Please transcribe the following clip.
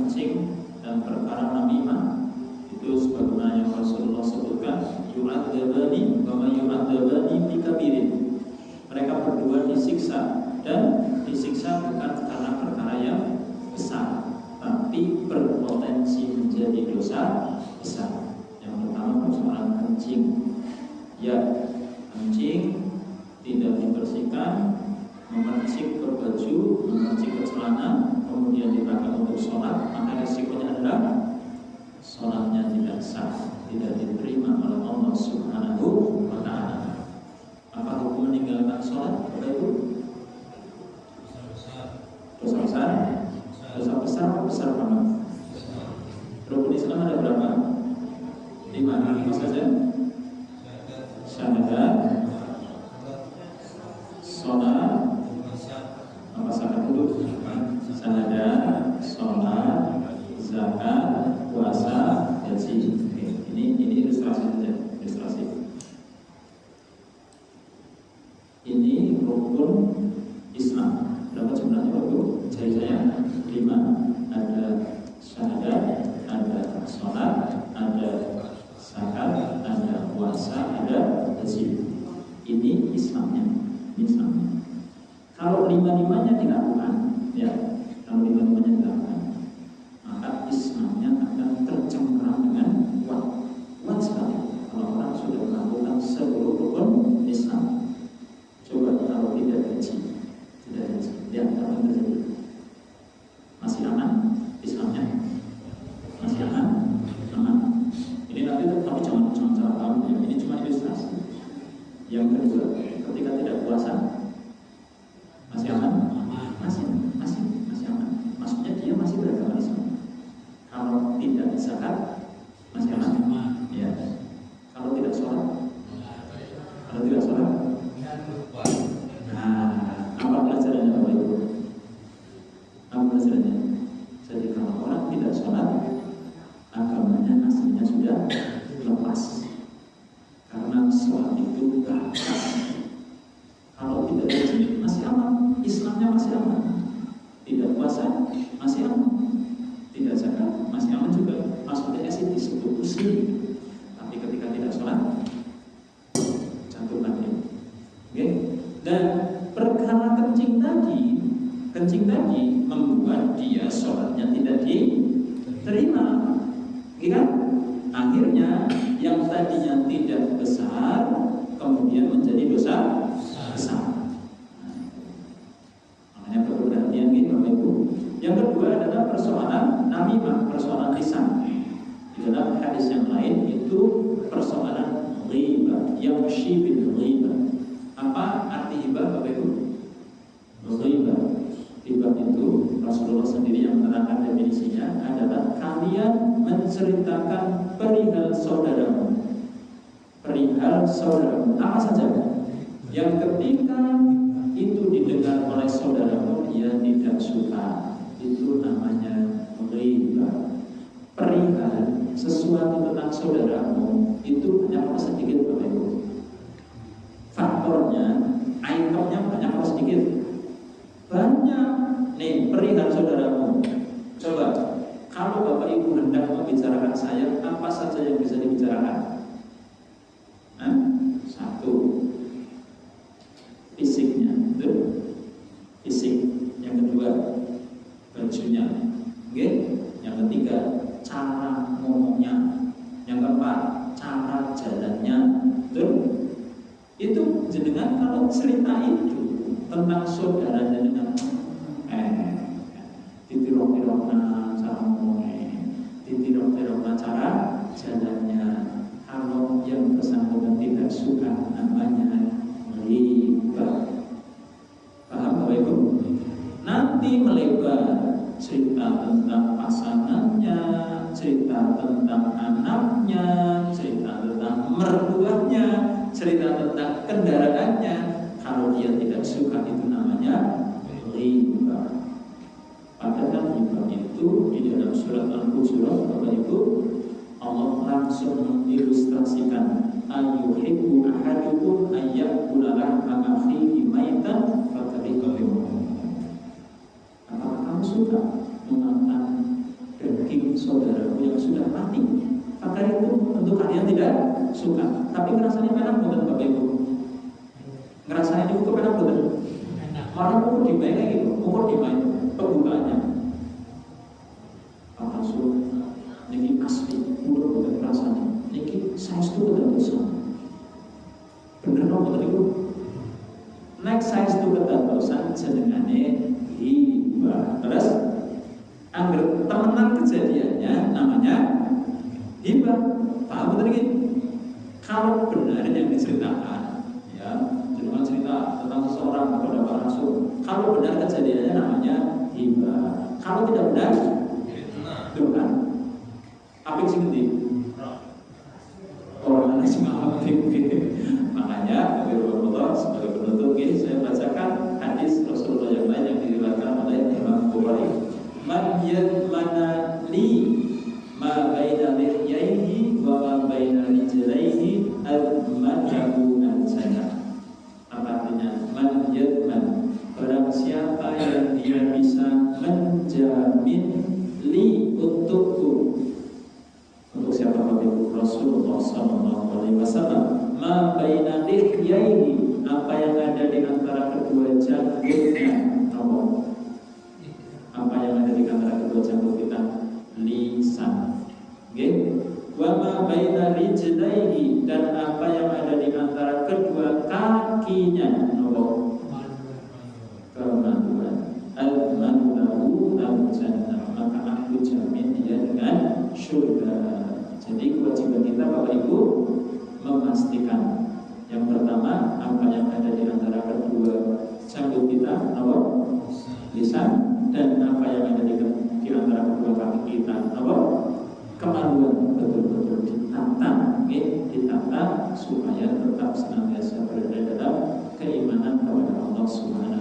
kencing dan perkara namimah itu sebagaimana yang Rasulullah sebutkan, yu'adzabani wa ma yu'adzabani fi kabirin. Mereka berdua disiksa, dan disiksa bukan karena perkara yang besar, tapi berpotensi menjadi dosa besar. Yang pertama persoalan kencing. Ya, kencing tidak dibersihkan, memercik ke baju, memercik ke celana, kemudian dipakai untuk sholat, maka resikonya adalah sholatnya tidak sah, tidak diterima oleh Allah Subhanahu wa Ta'ala. Apa hukum meninggalkan sholat? Apa itu? Dosa besar. Dosa besar atau besar banget? Rukun Islam ada berapa? 5 saja. Syahadat, sholat, apa zakat dulu? Syahadat, sholat, zakat, puasa, haji. Ini ilustrasi saja, ilustrasi. Ini rukun Islam. Berapa jumlahnya Pak Bu? Jadi saya 5. Ada syahadat, ada sholat, ada zakat, ada puasa, ada haji. Ini Islamnya. Islamnya. Kalau 5-5-nya dilakukan, ya, kalau 5-5-nya dilakukan, maka Islamnya akan tercengkeram dengan kuat sekali. Kalau orang sudah melakukan seluruh rukun Islam. Coba kalau tidak haji, lihat apa yang terjadi. Masih aman Islamnya? Masih aman? Aman. Ini nanti tapi jangan salah paham ya. Ini cuma ilustrasi. Yang kedua, ketika tidak puasa, masih aman? Masih aman. Maksudnya dia masih beragama Islam. Kalau tidak zakat, masih aman? Ya. Kalau tidak sholat? Kalau tidak sholat? Nah, apa pelajarannya Bapak Ibu? Apa pelajarannya? Jadi kalau orang tidak sholat, agamanya aslinya sudah lepas. Karena sholat itu batas. Kalau tidak haji, masih aman. Islamnya masih aman. Tidak puasa, masih aman. Tidak zakat, masih aman juga. Maksudnya sih disebut muslim. Tapi ketika tidak sholat, jatuh lagi. Oke? Dan perkara kencing tadi membuat dia sholatnya tidak diterima. Kan? Akhirnya yang tadinya tidak besar kemudian menjadi dosa besar. Makanya perlu perhatian gitu Bapak Ibu. Yang kedua adalah persoalan namimah, persoalan lisan. Di dalam hadis yang lain itu persoalan ghibah, yamshi bil ghibah. Apa arti hibah Bapak Ibu? Ghibah. Hibah itu Rasulullah sendiri yang menerangkan definisinya adalah kalian menceritakan perihal saudaramu. Perihal saudaramu apa saja yang ketika itu didengar oleh saudaramu dia tidak suka, itu namanya ghibah. Perihal sesuatu tentang saudaramu itu banyak atau sedikit Bapak Ibu? Faktornya, itemnya banyak atau sedikit? Banyak. Nih, perihal saudaramu. Coba, kalau Bapak Ibu hendak membicarakan saya, apa saja yang bisa dibicarakan? Satu, fisiknya, betul? Fisik. Yang kedua, bajunya. Oke? Yang ketiga, cara ngomongnya. Yang keempat, cara jalannya. Betul? Itu jenengan kalau cerita itu tentang saudara jenengan titirok-tirokna cara ngomongnya, titirok-tirokna cara jalannya. Kalau yang bersangkutan tidak suka, namanya ghibah. Paham Bapak Ibu? Nanti melebar cerita tentang pasangannya, cerita tentang anaknya, cerita tentang mertuanya, cerita tentang kendaraannya. Kalau dia tidak suka, itu namanya ghibah. Padahal ghibah itu di dalam surat Al-Hujurat Bapak Ibu, Allah langsung mengilustrasikan ayyuhibbu ahadukum ayyakula lahma akhihi maitan fakarihtum. Apakah kamu suka memakan daging saudaramu yang sudah mati. Maka itu tentu kalian tidak suka. Tapi ngerasanya enak bukan Bapak Ibu? Ngerasanya cukup enak bukan? Malah ukur di mana gitu, ukur di mana pembukaannya. Pak Rasul, niki asli, ukur bukan rasanya. Niki saya itu betul betul. Bener dong betul itu. Next saya itu betul betul jenengane hibah. Terus angger temenan kejadiannya namanya hibah. Paham betul ini? Kalau benar yang diceritakan, ya, jangan cerita tentang seseorang kepada Pak Rasul. Kalau benar kejadiannya namanya hibah. Kalau tidak benar, itu kan? Apik sih nanti. Orang lain cuma apik. Makanya, Rasulullah sebagai penutup, saya bacakan hadis Rasulullah yang lain yang diriwayatkan oleh Imam Bukhari. Man yadmana li ma baina lihyaihi wa ma baina rijlaihi admanahu al-jannah. Apa artinya? Man yadman, barang siapa yang dia bisa menjamin li untukku. Untuk siapa Bapak Ibu? Rasulullah SAW. Ma baina lihyaihi, apa yang ada di antara kedua janggutnya. Apa yang ada di antara kedua janggut kita? Lisan. Okay? Wa ma baina rijlaihi, dan apa yang ada di antara kedua kakinya. Kemaluan. Al-manulahu al-jannah, maka aku jamin dia dengan surga. Jadi kewajiban kita Bapak Ibu memastikan yang pertama apa yang ada di antara kedua janggut kita, lisan, dan apa yang ada di antara kedua kaki kita, kemaluan, betul-betul ditata, ditata supaya tetap senantiasa berada dalam keimanan kepada Allah Subhanahu